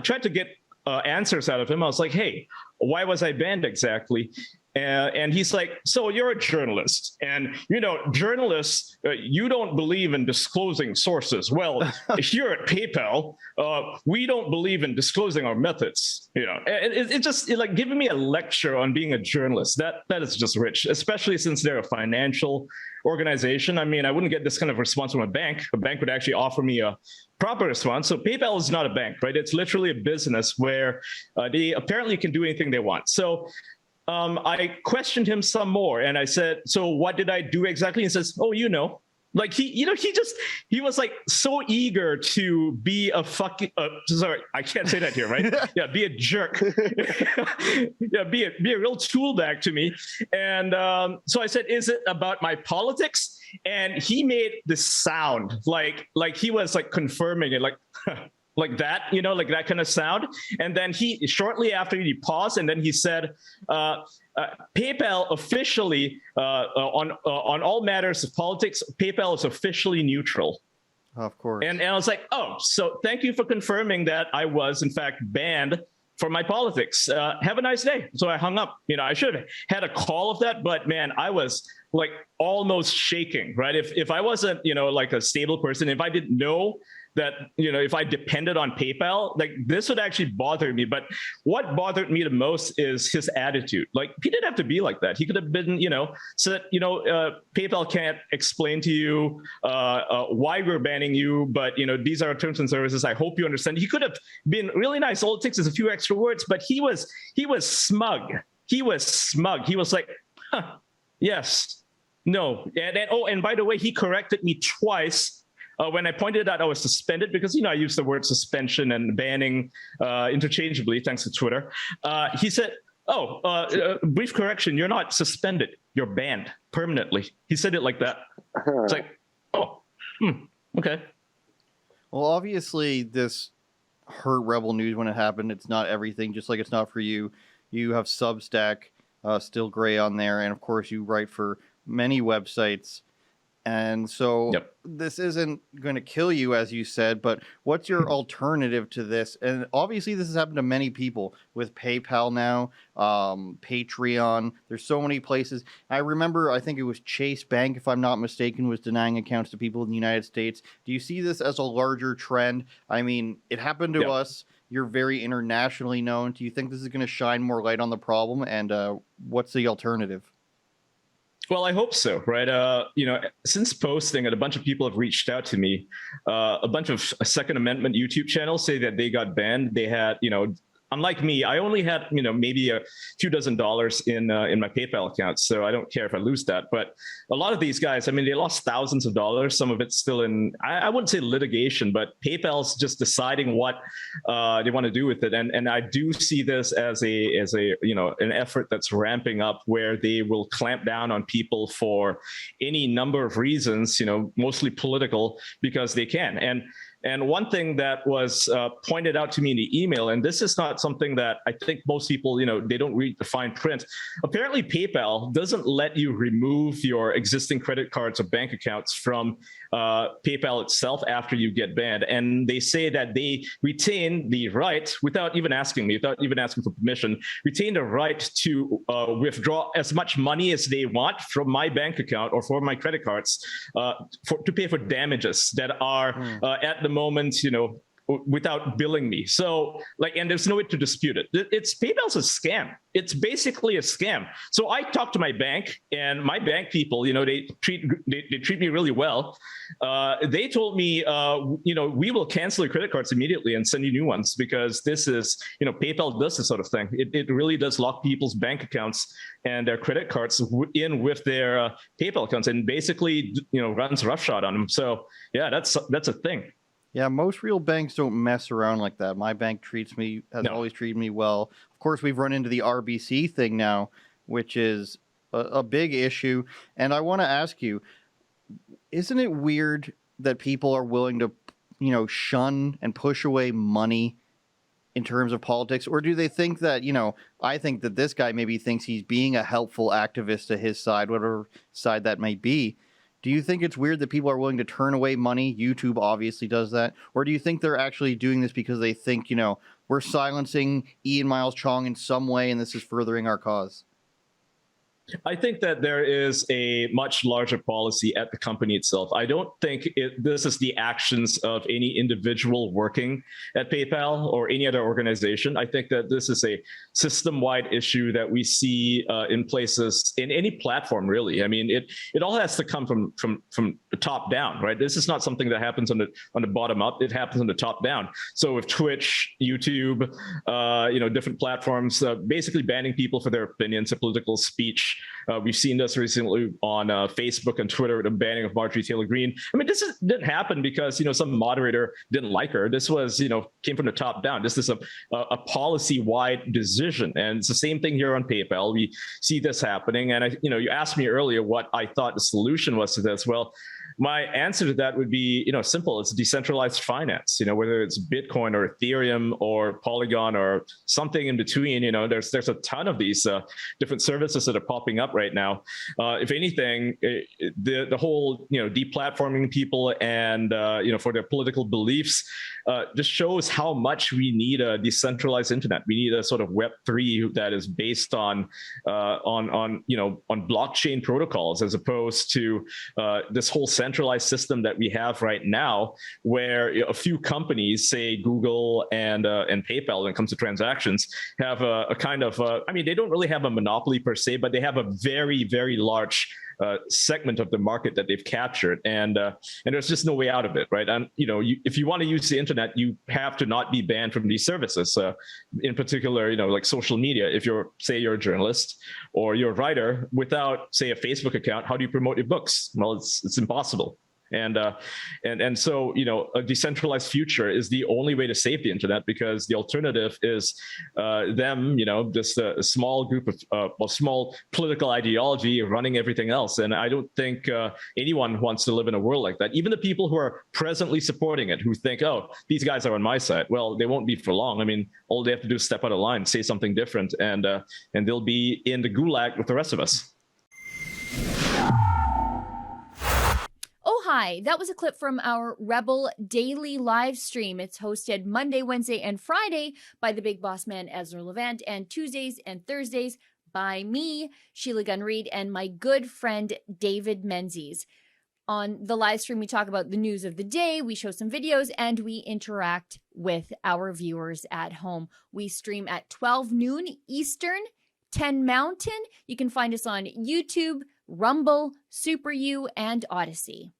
tried to get answers out of him. I was like, hey, why was I banned exactly? And he's like, so you're a journalist, and journalists, you don't believe in disclosing sources. Well, here at PayPal, we don't believe in disclosing our methods. It just like giving me a lecture on being a journalist. That is just rich, especially since they're a financial organization. I mean, I wouldn't get this kind of response from a bank. A bank would actually offer me a proper response. So PayPal is not a bank, right? It's literally a business where they apparently can do anything they want. So I questioned him some more, and I said, so what did I do exactly? He says, oh, like he was like so eager to be a fucking, sorry, I can't say that here, right? Yeah, be a jerk. Yeah, be a real tool bag to me. And so I said, is it about my politics? And he made this sound like he was like confirming it, like, like that, like that kind of sound. And then he, shortly after, he paused, and then he said, PayPal officially, on all matters of politics, PayPal is officially neutral. Of course. And I was like, oh, so thank you for confirming that I was, in fact, banned for my politics. Have a nice day. So I hung up. I should have had a call of that, but man, I was like almost shaking, right? If I wasn't, like a stable person, if I didn't know that, if I depended on PayPal, like this would actually bother me. But what bothered me the most is his attitude. Like, he didn't have to be like that. He could have been, said, PayPal can't explain to you why we're banning you, but, these are our terms and services. I hope you understand. He could have been really nice. All it takes is a few extra words, but he was smug. He was smug. He was like, huh, yes, no. And by the way, he corrected me twice. When I pointed out I was suspended, because, I use the word suspension and banning interchangeably, thanks to Twitter. He said, brief correction, you're not suspended, you're banned permanently. He said it like that. It's like, okay. Well, obviously, this hurt Rebel News when it happened. It's not everything, just like it's not for you. You have Substack, Still Gray on there, and of course you write for many websites. And so This isn't going to kill you, as you said, but what's your alternative to this? And obviously this has happened to many people with PayPal now, Patreon. There's so many places. I remember, I think it was Chase Bank, if I'm not mistaken, was denying accounts to people in the United States. Do you see this as a larger trend? I mean, it happened to us. You're very internationally known. Do you think this is going to shine more light on the problem? And what's the alternative? Well, I hope so, right? Since posting it, a bunch of people have reached out to me. A bunch of Second Amendment YouTube channels say that they got banned. They had, unlike me, I only had, maybe a few $dozen in my PayPal account, so I don't care if I lose that. But a lot of these guys, I mean, they lost thousands of dollars. Some of it's still in, I wouldn't say litigation, but PayPal's just deciding what they want to do with it. And I do see this as an effort that's ramping up, where they will clamp down on people for any number of reasons, mostly political, because they can. And one thing that was pointed out to me in the email, and this is not something that I think most people, they don't read the fine print. Apparently, PayPal doesn't let you remove your existing credit cards or bank accounts from PayPal itself after you get banned. And they say that they retain the right, without even asking me, without even asking for permission, retain the right to withdraw as much money as they want from my bank account or for my credit cards to pay for damages that are at the moment, without billing me. So and there's no way to dispute it. PayPal's a scam. It's basically a scam. So I talked to my bank, and my bank people, they treat me really well. They told me, we will cancel your credit cards immediately and send you new ones, because this is, PayPal does this sort of thing. It really does lock people's bank accounts and their credit cards in with their PayPal accounts, and basically, runs roughshod on them. So yeah, that's a thing. Yeah, most real banks don't mess around like that. My bank has always treated me well. Of course, we've run into the RBC thing now, which is a big issue. And I want to ask you, isn't it weird that people are willing to, shun and push away money in terms of politics? Or do they think that, I think that this guy maybe thinks he's being a helpful activist to his side, whatever side that may be. Do you think it's weird that people are willing to turn away money? YouTube obviously does that. Or do you think they're actually doing this because they think, we're silencing Ian Miles Cheong in some way, and this is furthering our cause? I think that there is a much larger policy at the company itself. I don't think this is the actions of any individual working at PayPal or any other organization. I think that this is a system-wide issue that we see in places, in any platform, really. I mean, it all has to come from the top down, right? This is not something that happens on the bottom up. It happens on the top down. So with Twitch, YouTube, different platforms, basically banning people for their opinions of political speech. We've seen this recently on Facebook and Twitter, the banning of Marjorie Taylor Greene. I mean, didn't happen because, some moderator didn't like her. This was, came from the top down. This is a policy-wide decision. And it's the same thing here on PayPal. We see this happening. And, you asked me earlier what I thought the solution was to this. Well, my answer to that would be, simple. It's decentralized finance, whether it's Bitcoin or Ethereum or Polygon or something in between. There's a ton of these different services that are popping up right now. If anything, the whole, deplatforming people and, for their political beliefs just shows how much we need a decentralized internet. We need a sort of Web3 that is based on blockchain protocols, as opposed to this whole centralized system that we have right now, where a few companies, say Google and PayPal, when it comes to transactions, have a kind of they don't really have a monopoly per se, but they have a very, very large segment of the market that they've captured, and there's just no way out of it, right? And if you want to use the internet, you have to not be banned from these services. In particular, like social media. If you're a journalist or you're a writer without, say, a Facebook account, how do you promote your books? Well, it's impossible. And so, a decentralized future is the only way to save the internet, because the alternative is them, just a small group of small political ideology running everything else. And I don't think anyone wants to live in a world like that. Even the people who are presently supporting it, who think, oh, these guys are on my side. Well, they won't be for long. I mean, all they have to do is step out of line, say something different, and they'll be in the gulag with the rest of us. Hi, that was a clip from our Rebel Daily live stream. It's hosted Monday, Wednesday, and Friday by the big boss man, Ezra Levant, and Tuesdays and Thursdays by me, Sheila Gunn Reid, and my good friend, David Menzies. On the live stream, we talk about the news of the day, we show some videos, and we interact with our viewers at home. We stream at 12 noon Eastern, 10 Mountain. You can find us on YouTube, Rumble, Super U, and Odyssey.